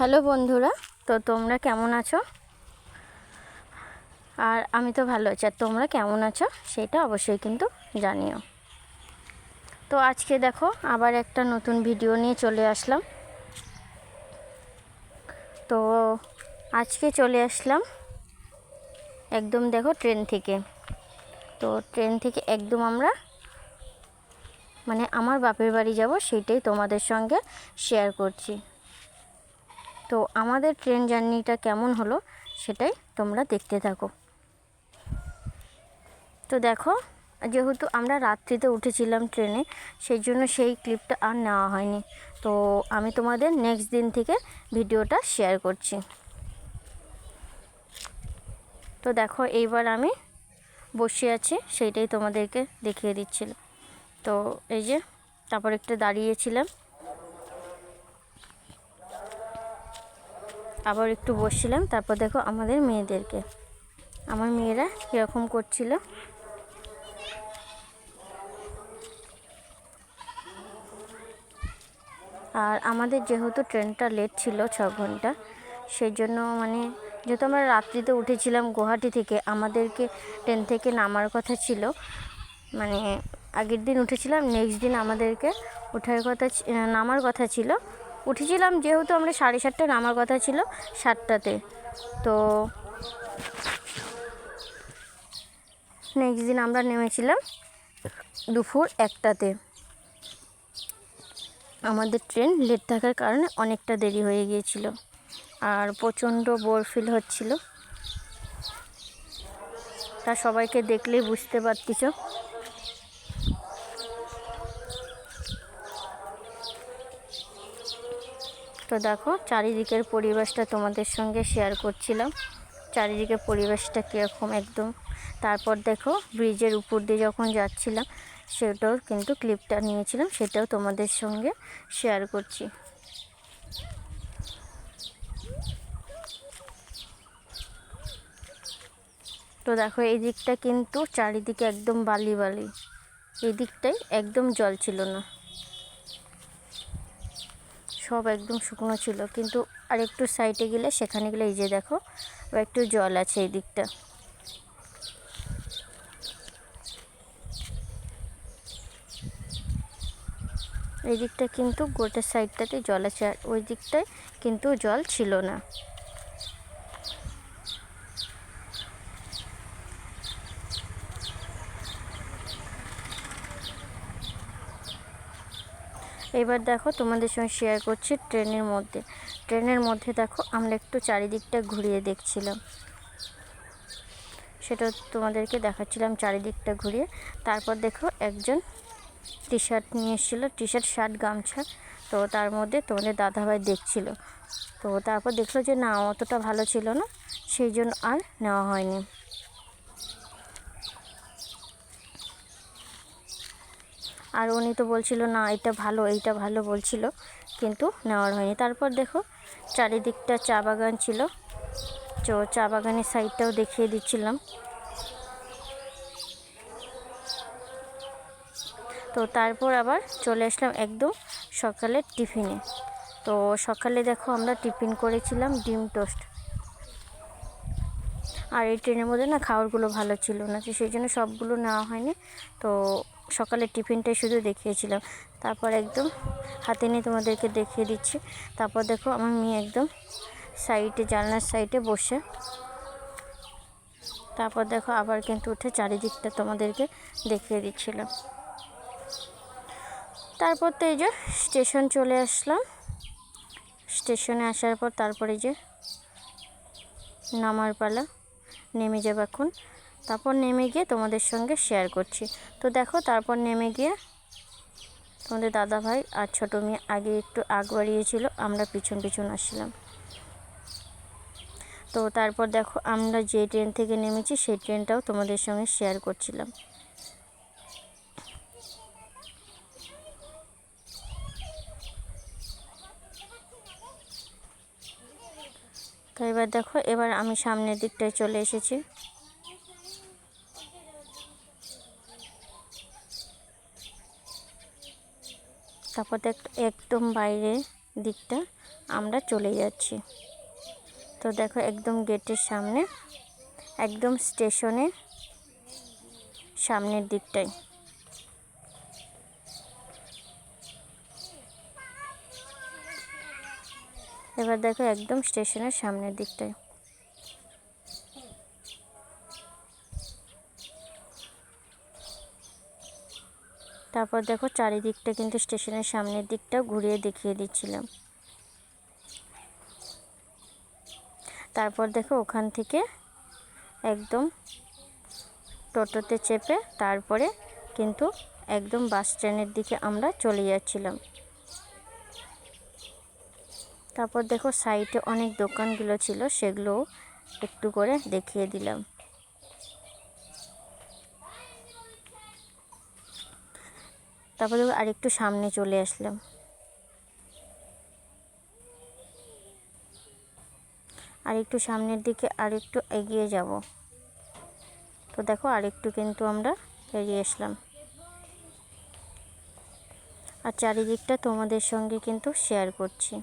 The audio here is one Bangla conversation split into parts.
হ্যালো বন্ধুরা, তো তোমরা কেমন আছো? আর আমি তো ভালো আছি। আর তোমরা কেমন আছো সেটা অবশ্যই কিন্তু জানিও। তো আজকে দেখো আবার একটা নতুন ভিডিও নিয়ে চলে আসলাম। তো আজকে চলে আসলাম একদম দেখো ট্রেন থেকে। তো ট্রেন থেকে একদম আমরা আমার বাপের বাড়ি যাব, সেইটাই তোমাদের সঙ্গে শেয়ার করছি। তো আমাদের ট্রেন জার্নিটা কেমন হলো সেটাই তোমরা দেখতে থাকো। তো দেখো, যেহেতু আমরা রাত্রিতে উঠেছিলাম ট্রেনে, সেই জন্য সেই ক্লিপটা আর নেওয়া হয়নি। তো আমি তোমাদের নেক্সট দিন থেকে ভিডিওটা শেয়ার করছি। তো দেখো এইবার আমি বসে আছি, সেইটাই তোমাদেরকে দেখিয়ে দিচ্ছিলাম। তো এই যে তারপর একটু দাঁড়িয়েছিলাম, আবার একটু বসছিলাম। তারপর দেখো আমাদের মেয়েদেরকে, আমার মেয়েরা কীরকম করছিল। আর আমাদের যেহেতু ট্রেনটা লেট ছিল 6 ঘন্টা, সেই জন্য যেহেতু আমরা রাত্রিতে উঠেছিলাম গুয়াহাটি থেকে, আমাদেরকে ট্রেন থেকে নামার কথা ছিল, আগের দিন উঠেছিলাম, নেক্সট দিন আমাদেরকে নামার কথা ছিল। উঠেছিলাম যেহেতু আমরা 7:30টায়, নামার কথা ছিল 7টাতে। তো নেক্সট দিন আমরা নেমেছিলাম দুপুর 1টাতে। আমাদের ট্রেন লেট থাকার কারণে অনেকটা দেরি হয়ে গিয়েছিল, আর প্রচণ্ড বোর ফিল হচ্ছিল। তা সবাইকে দেখলেই বুঝতে পারতিস। তো দেখো চারিদিকের পরিবেশটা তোমাদের সঙ্গে শেয়ার করছিলাম, চারিদিকের পরিবেশটা কীরকম একদম। তারপর দেখো ব্রিজের উপর দিয়ে যখন যাচ্ছিলাম, সেটাও কিন্তু ক্লিপটা নিয়েছিলাম, সেটাও তোমাদের সঙ্গে শেয়ার করছি। তো দেখো এই দিকটা কিন্তু চারিদিকে একদম বালি বালি, এই দিকটাই একদম জল ছিল না, সব একদম শুকনো ছিল। কিন্তু আর একটু সাইডে গেলে, সেখানে গেলে এই যে দেখো একটু জল আছে এই দিকটা। এই দিকটা কিন্তু গোটা সাইডটাতে জল আছে, আর ওই দিকটায় কিন্তু জল ছিল না। এবার দেখো তোমাদের সঙ্গে শেয়ার করছি ট্রেনের মধ্যে দেখো আমরা একটু চারিদিকটা ঘুরিয়ে দেখছিলাম, সেটা তোমাদেরকে দেখাচ্ছিলাম চারিদিকটা ঘুরিয়ে। তারপর দেখো একজন টি শার্ট নিয়ে এসেছিলো, টি শার্ট, শার্ট, গামছা। তো তার মধ্যে তোমাদের দাদাভাই দেখছিল। তো তারপর দেখলো যে না, অতটা ভালো ছিল না, সেই জন্য আর নেওয়া হয়নি। আর উনি তো বলছিল না এটা ভালো, এইটা ভালো বলছিল, কিন্তু নেওয়ার হয়নি। তারপর দেখো চারিদিকটা চা বাগান ছিল, তো চা বাগানের সাইডটাও দেখিয়ে দিচ্ছিলাম। তো তারপর আবার চলে আসলাম একদম সকালের টিফিনে। তো সকালে দেখো আমরা টিফিন করেছিলাম ডিম টোস্ট। আর এই ট্রেনের মধ্যে না খাবারগুলো ভালো ছিল না, তো সেই জন্য সবগুলো নেওয়া হয়নি। তো সকালের টিফিনটাই শুধু দেখিয়েছিলাম। তারপর একদম হাতে নিয়ে তোমাদেরকে দেখিয়ে দিচ্ছি। তারপর দেখো আমার মেয়ে একদম সাইডে, জানলার সাইডে বসে। তারপর দেখো আবার কিন্তু উঠে চারিদিকটা তোমাদেরকে দেখিয়ে দিচ্ছিলাম। তারপর তো এই যে স্টেশন চলে আসলাম। স্টেশনে আসার পর তারপরে যে নামার পালা, নেমে যাব এখন। তারপর নেমে গিয়ে তোমাদের সঙ্গে শেয়ার করছি। তো দেখো তারপর নেমে গিয়ে তোমাদের দাদাভাই আর ছোটো মেয়ে আগে একটু আগ বাড়িয়েছিল, আমরা পিছন পিছন আসছিলাম। তো তারপর দেখো আমরা যে ট্রেন থেকে নেমেছি সেই ট্রেনটাও তোমাদের সঙ্গে শেয়ার করছিলাম। তো এবার দেখো, এবার আমি সামনের দিকটায় চলে এসেছি। তারপর একদম বাইরের দিকটা আমরা চলে যাচ্ছি। তো দেখো একদম গেটের সামনে, একদম স্টেশনের সামনের দিকটায়। এবার দেখো একদম স্টেশনের সামনের দিকটায়। তারপর দেখো চারিদিকটা কিন্তু স্টেশনের সামনের দিকটা ঘুরিয়ে দেখিয়ে দিচ্ছিলাম। তারপর দেখো ওখান থেকে একদম টোটোতে চেপে তারপরে কিন্তু একদম বাস স্ট্যান্ডের দিকে আমরা চলে যাচ্ছিলাম। তারপর দেখো সাইডে অনেক দোকানগুলো ছিল, সেগুলো একটু করে দেখিয়ে দিলাম। তারপর দেখো আরেকটু সামনে চলে আসলাম। আরেকটু সামনের দিকে আরেকটু এগিয়ে যাব। তো দেখো আরেকটু কিন্তু আমরা এগিয়ে আসলাম। আর চারিদিকটা তোমাদের সঙ্গে কিন্তু শেয়ার করছি।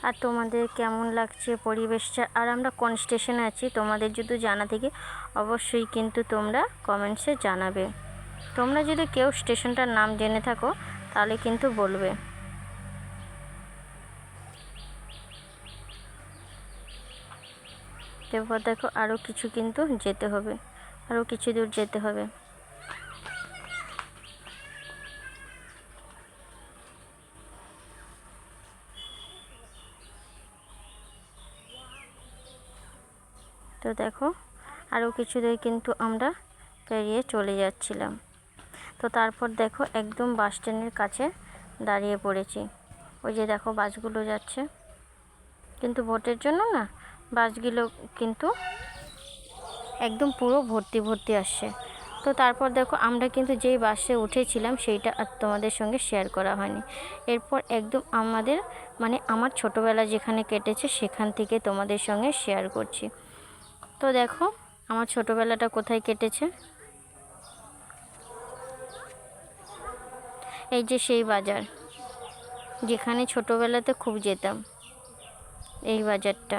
আর তোমাদের কেমন লাগছে পরিবেশটা, আর আমরা কোন স্টেশনে আছি তোমাদের যদি জানা থাকে অবশ্যই কিন্তু তোমরা কমেন্টসে জানাবে। তোমরা যদি কেউ স্টেশনটার নাম জেনে থাকো তাহলে কিন্তু বলবে। তারপর দেখো আরও কিছু কিন্তু যেতে হবে, আরও কিছু দূর যেতে হবে। তো দেখো আরও কিছু দূর কিন্তু আমরা পেরিয়ে চলে যাচ্ছিলাম। তো তারপর দেখো একদম বাস স্ট্যান্ডের কাছে দাঁড়িয়ে পড়েছি। ওই যে দেখো বাসগুলো যাচ্ছে, কিন্তু ভোটের জন্য না বাসগুলো কিন্তু একদম পুরো ভর্তি ভর্তি আসছে। তো তারপর দেখো আমরা কিন্তু যেই বাসে উঠেছিলাম সেইটা আর তোমাদের সঙ্গে শেয়ার করা হয়নি। এরপর একদম আমাদের আমার ছোটোবেলা যেখানে কেটেছে সেখান থেকে তোমাদের সঙ্গে শেয়ার করছি। তো দেখো আমার ছোটোবেলাটা কোথায় কেটেছে। এই যে সেই বাজার যেখানে ছোটোবেলাতে খুব যেতাম, এই বাজারটা।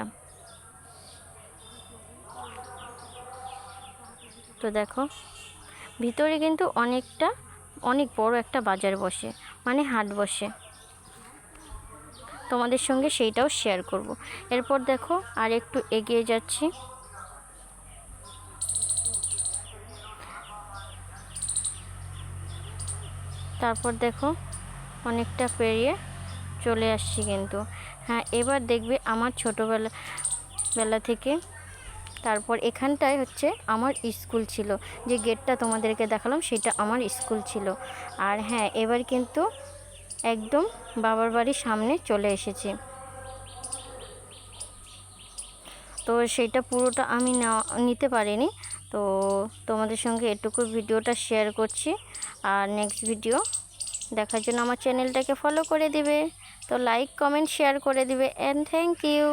তো দেখো ভিতরে কিন্তু অনেক বড় একটা বাজার বসে, হাট বসে। তোমাদের সঙ্গে সেইটাও শেয়ার করব। এরপর দেখো আর একটু এগিয়ে যাচ্ছি। তারপর দেখো অনেকটা পেরিয়ে চলে আসছি কিন্তু। হ্যাঁ, এবার দেখবে আমার ছোটোবেলা থেকে তারপর এখানটায় হচ্ছে আমার স্কুল ছিল, যে গেটটা তোমাদেরকে দেখালাম সেটা আমার স্কুল ছিল। আর হ্যাঁ, এবার কিন্তু একদম বাবার বাড়ির সামনে চলে এসেছি। তো সেইটা পুরোটা আমি নিতে পারিনি, তো তোমাদের সঙ্গে এটুকু ভিডিওটা শেয়ার করছি। আর নেক্সট ভিডিও দেখার জন্য আমার চ্যানেলটাকে ফলো করে দিবে, তো লাইক কমেন্ট শেয়ার করে দিবে। And thank you.